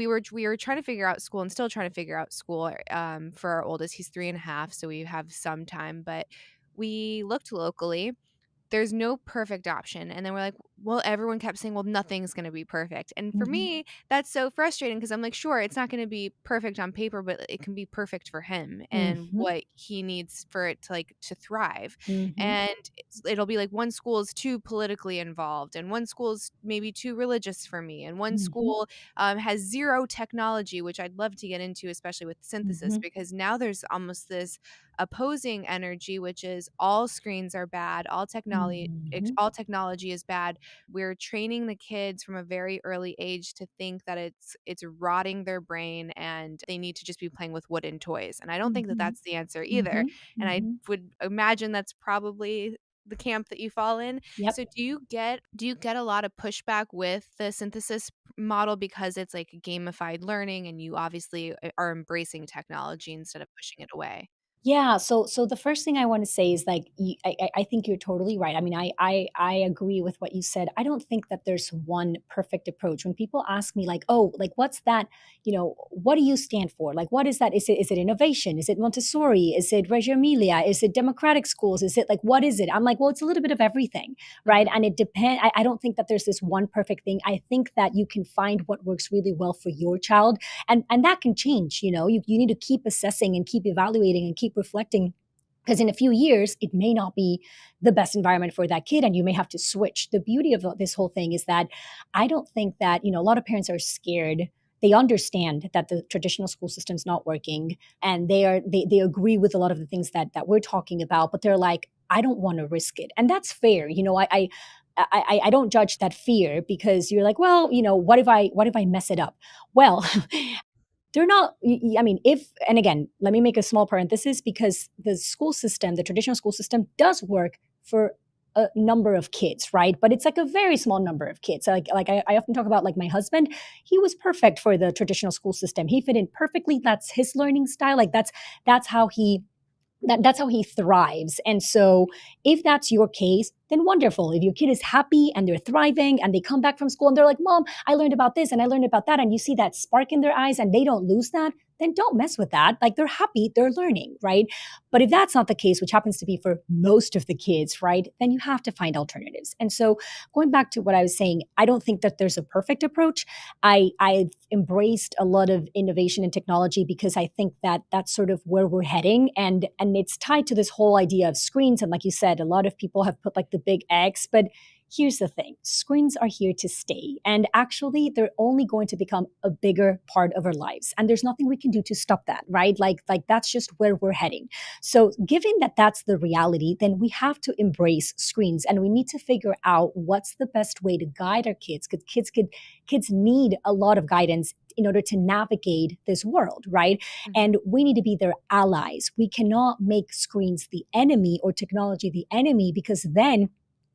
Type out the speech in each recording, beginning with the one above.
we were trying to figure out school and still trying to figure out school for our oldest. He's 3.5, so we have some time, but we looked locally. There's no perfect option. And then we're like, well, everyone kept saying, well, nothing's going to be perfect. And for Mhm. me, that's so frustrating because I'm like, sure, it's not going to be perfect on paper, but it can be perfect for him and Mhm. what he needs for it to to thrive. Mhm. And it'll be like one school is too politically involved and one school is maybe too religious for me. And one Mhm. school has zero technology, which I'd love to get into, especially with synthesis, Mhm. because now there's almost this opposing energy, which is all screens are bad, Mhm. all technology is bad. We're training the kids from a very early age to think that it's rotting their brain and they need to just be playing with wooden toys. And I don't think that Mhm. that's the answer either. Mhm. And I Mhm. would imagine that's probably the camp that you fall in. Yep. So do you get a lot of pushback with the synthesis model because it's like gamified learning and you obviously are embracing technology instead of pushing it away? Yeah, so the first thing I want to say is like I think you're totally right. I mean, I agree with what you said. I don't think that there's one perfect approach. When people ask me like, "Oh, like what's that? What do you stand for? Like what is that? Is it innovation? Is it Montessori? Is it Reggio Emilia? Is it democratic schools? Is it like what is it?" I'm like, "Well, it's a little bit of everything." Right? Mhm. And it depends. I don't think that there's this one perfect thing. I think that you can find what works really well for your child, and that can change. You need to keep assessing and keep evaluating and keep reflecting, because in a few years it may not be the best environment for that kid and you may have to switch. The beauty of this whole thing is that I don't think that a lot of parents are scared. They understand that the traditional school system is not working, and they agree with a lot of the things that we're talking about, but they're like, I don't want to risk it. And that's fair. I don't judge that fear, because you're like, well, what if I mess it up? Well, they're not. I mean, if, and again, let me make a small parenthesis, because the school system, the traditional school system, does work for a number of kids, right? But it's like a very small number of kids. I often talk about, like, my husband. He was perfect for the traditional school system. He fit in perfectly. That's his learning style. Like that's how that's how he thrives. And so if that's your case, then wonderful. If your kid is happy and they're thriving and they come back from school and they're like, Mom, I learned about this and I learned about that, and you see that spark in their eyes and they don't lose that, then don't mess with that. Like, they're happy, they're learning, right? But if that's not the case, which happens to be for most of the kids, right, then you have to find alternatives. And so, going back to what I was saying, I don't think that there's a perfect approach. I've embraced a lot of innovation and technology because I think that that's sort of where we're heading, and it's tied to this whole idea of screens. And like you said, a lot of people have put like the big X, but here's the thing: screens are here to stay, and actually they're only going to become a bigger part of our lives, and there's nothing we can do to stop that, right? Like that's just where we're heading. So given that that's the reality, then we have to embrace screens, and we need to figure out what's the best way to guide our kids, because kids need a lot of guidance in order to navigate this world, right? Mhm. And we need to be their allies. We cannot make screens the enemy or technology the enemy, because then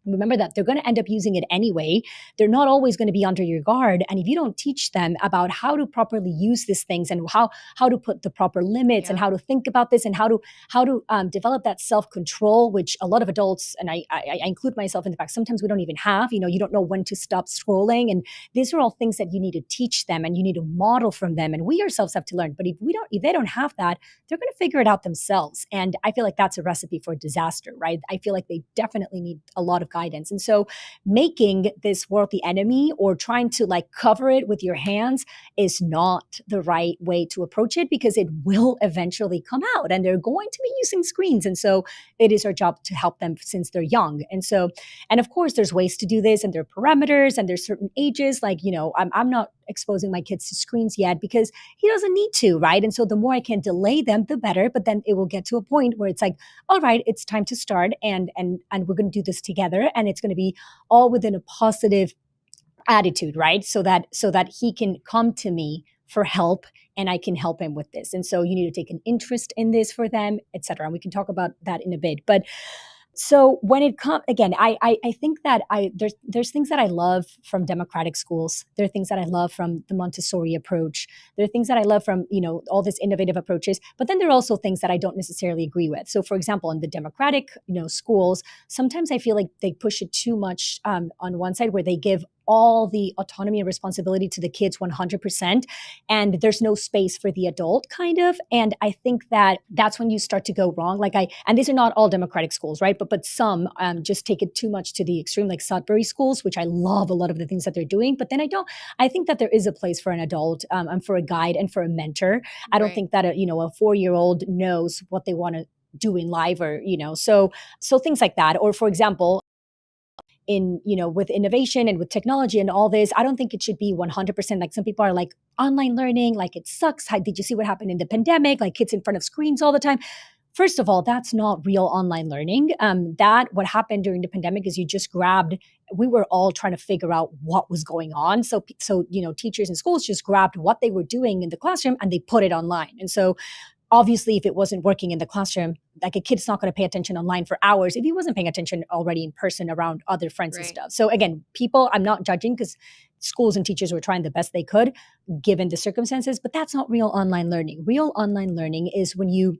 remember that they're going to end up using it anyway. They're not always going to be under your guard, and if you don't teach them about how to properly use these things, and how to put the proper limits, and Yep. how to think about this, and how to develop that self-control, which a lot of adults, and I include myself in the fact, sometimes we don't even have. You don't know when to stop scrolling, and these are all things that you need to teach them and you need to model from them, and we ourselves have to learn. But if they don't have that, they're going to figure it out themselves, and I feel like that's a recipe for disaster, right? I feel like they definitely need a lot of guidance. And so making this world the enemy, or trying to like cover it with your hands, is not the right way to approach it, because it will eventually come out and they're going to be using screens. And so it is our job to help them since they're young. And of course, there's ways to do this, and there are parameters, and there's certain ages. Like, I'm not exposing my kids to screens yet because he doesn't need to, right? And so the more I can delay them, the better. But then it will get to a point where it's like, all right, it's time to start, and we're going to do this together, and it's going to be all within a positive attitude, right? So that he can come to me for help, and I can help him with this. And so you need to take an interest in this for them, etc. And we can talk about that in a bit. But so when it comes, again, I think that there's things that I love from democratic schools. There are things that I love from the Montessori approach. There are things that I love from all these innovative approaches. But then there are also things that I don't necessarily agree with. So for example, in the democratic schools, sometimes I feel like they push it too much on one side, where they give all the autonomy and responsibility to the kids 100%, and there's no space for the adult, kind of. And I think that that's when you start to go wrong. And these are not all democratic schools, right? But some just take it too much to the extreme, like Sudbury schools, which I love a lot of the things that they're doing. But then I think that there is a place for an adult, and for a guide and for a mentor. I don't Right. think that a 4-year-old knows what they want to do in life, or so things like that. Or for example, in with innovation and with technology and all this, I don't think it should be 100%. Like, some people are like, online learning, like, it sucks. How did you see what happened in the pandemic? Like, kids in front of screens all the time. First of all, that's not real online learning. That what happened during the pandemic is you just grabbed. We were all trying to figure out what was going on. So teachers and schools just grabbed what they were doing in the classroom and they put it online. And so obviously, if it wasn't working in the classroom, like, a kid's not going to pay attention online for hours if he wasn't paying attention already in person around other friends and Right. stuff. So again, people, I'm not judging, because schools and teachers were trying the best they could given the circumstances, but that's not real online learning. Real online learning is when you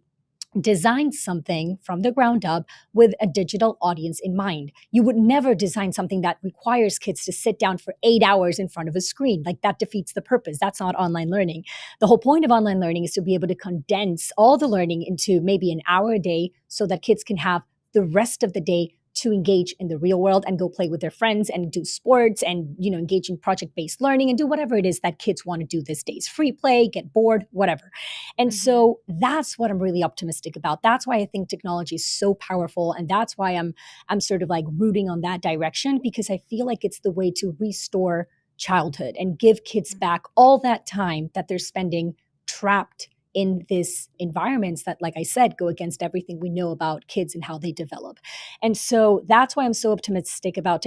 design something from the ground up with a digital audience in mind. You would never design something that requires kids to sit down for 8 hours in front of a screen. Like, that defeats the purpose. That's not online learning. The whole point of online learning is to be able to condense all the learning into maybe an hour a day, so that kids can have the rest of the day to engage in the real world and go play with their friends and do sports and engage in project-based learning and do whatever it is that kids want to do these days. Free play, get bored, whatever. And Mhm. so that's what I'm really optimistic about. That's why I think technology is so powerful, and that's why I'm sort of like rooting on that direction, because I feel like it's the way to restore childhood and give kids Mhm. back all that time that they're spending trapped in these environments that, like I said, go against everything we know about kids and how they develop. And so that's why I'm so optimistic about